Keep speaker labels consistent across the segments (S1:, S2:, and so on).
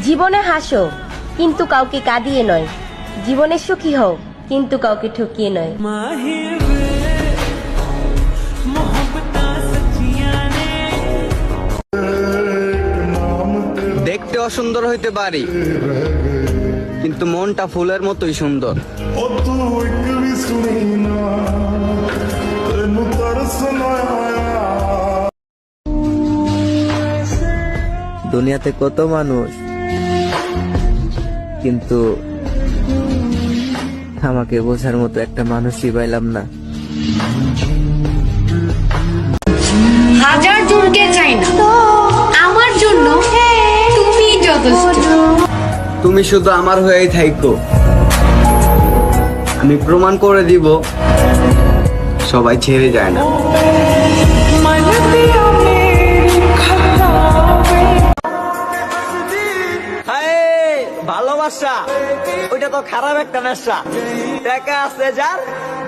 S1: জীবনে হাসো কিন্তু কাউকে কাঁদিয়ে নয়, জীবনে সুখী হও কিন্তু কাউকে ঠকিয়ে নয়।
S2: দেখতে অসুন্দর হইতে পারি কিন্তু মনটা ফুলের মতোই সুন্দর। দুনিয়াতে কত মানুষ, কিন্তু আমাকে বোঝার মতো একটা মানুষই পাইলাম না।
S3: হাজার জনকে চাই না, আমার জন্য তুমি যথেষ্ট।
S2: তুমি শুধু আমার হয়েই থাইকো, আমি প্রমাণ করে দিব সবাই ছেড়ে যায় না। ভালোবাসা ওইটা তো খারাপ একটা নেশা, টাকা আছে যার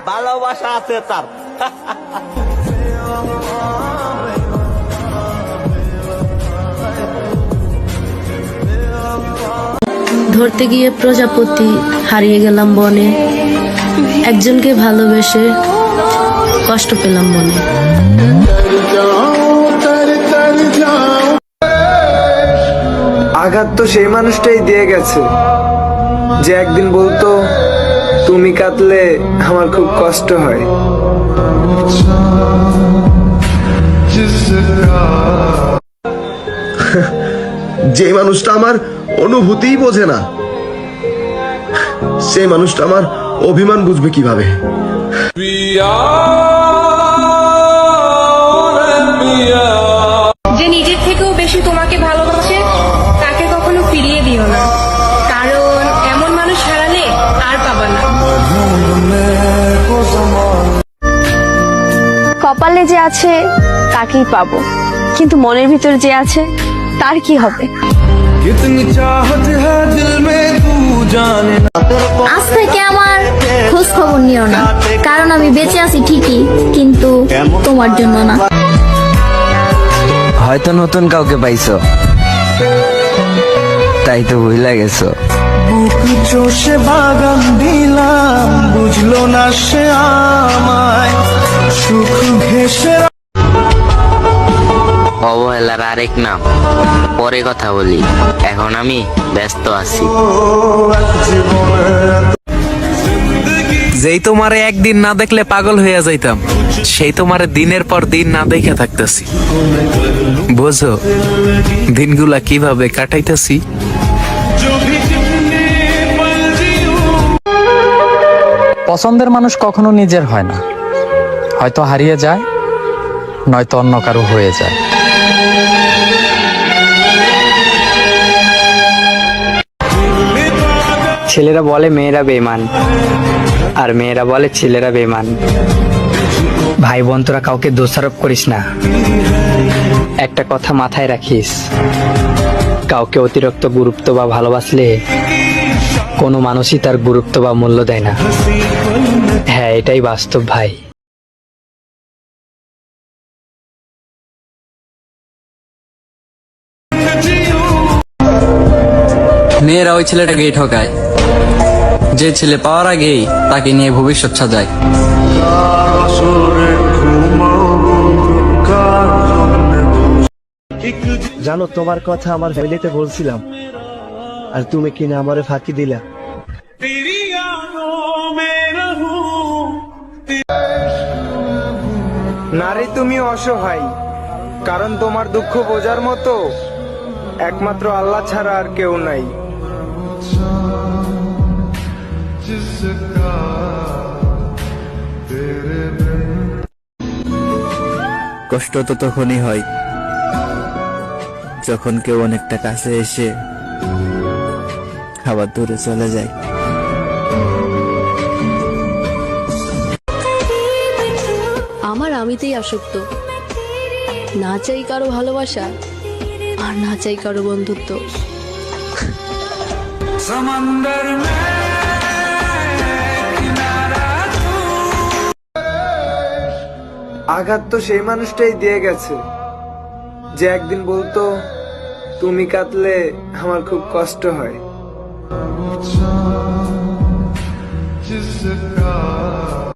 S2: ভালোবাসা আছে তার।
S4: ধরতে গিয়ে প্রজাপতি হারিয়ে গেলাম বনে, একজনকে ভালোবেসে কষ্ট পেলাম মনে।
S5: আঘাত তো সেই মানুষটাই দিয়ে গেছে যে একদিন বলতো তুমি কাঁদলে আমার খুব কষ্ট হয়।
S6: যে মানুষটা আমার অনুভূতিই বোঝে না, সেই মানুষটা আমার অভিমান বুঝবে কিভাবে?
S3: যে নিজের থেকেও বেশি তোমাকে ভালোবাসে তাকে কখনো ফিরিয়ে দিও না, কারণ এমন মানুষ হারালে আর পাবা না।
S7: কপালে যে আছে তাকেই পাবো, কিন্তু মনের ভিতর যে আছে তার কি হবে?
S8: আজ থেকে আমার খোঁজ খবর নিও না, কারণ আমি বেঁচে আছি ঠিকই, কিন্তু তোমার জন্য না।
S2: হয়তো নতুন কাউকে পাইছো, তাই তো ভুলে গেছো।
S9: বুক চষে বাগান দিলাম, বুঝলো না সে আমায় সুখ ঘেসে।
S10: অবহেলার আরেক নাম, পরে কথা বলি, এখন আমি ব্যস্ত আছি।
S11: যেই তোমারে একদিন না দেখলে পাগল হইয়া যাইতাম, সেই তোমারে দিনের পর দিন না দেখে থাকতেছি। বোঝো দিনগুলা কিভাবে কাটাইতেছি।
S12: পছন্দের মানুষ কখনো নিজের হয় না, হয়তো হারিয়ে যায়, নয়তো অন্য কারো হয়ে যায়।
S13: ছেলেরা বলে মেয়েরা বেঈমান, আর মেয়েরা বলে ছেলেরা বেঈমান। ভাই বোন তোরা কাউকে দোষারোপ করিস না, একটা কথা মাথায় রাখিস, কাউকে অতিরিক্ত গুরুত্ব বা ভালোবাসলে কোনো মানুষই তার গুরুত্ব বা মূল্য দেয় না। হ্যাঁ, এটাই বাস্তব ভাই।
S14: মেয়েরা ওই ছেলেটাকেই ঠকায় যে ছেলে পাওয়ার আগেই তাকে নিয়ে ভবিষ্যৎ সাজায়।
S9: জানো, তোমার কথা আমার ফ্যামিলিতে বলছিলাম, আর তুমি কিনা আমারে ফাঁকি দিলা।
S5: নারী তুমি অসহায়, কারণ তোমার দুঃখ বোঝার মতো একমাত্র আল্লাহ ছাড়া আর কেউ নাই।
S2: কষ্ট তো তখনই হয় যখন কেউ অনেকটা কাছে এসে আবার দূরে চলে যায়।
S4: আমার আমিতেই আসক্ত, না চাই কারো ভালোবাসা আর না চাই কারো বন্ধুত্ব।
S5: আঘাত তো সেই মানুষটাই দিয়ে গেছে যে একদিন বলতো তুমি কাঁদলে আমার খুব কষ্ট হয়।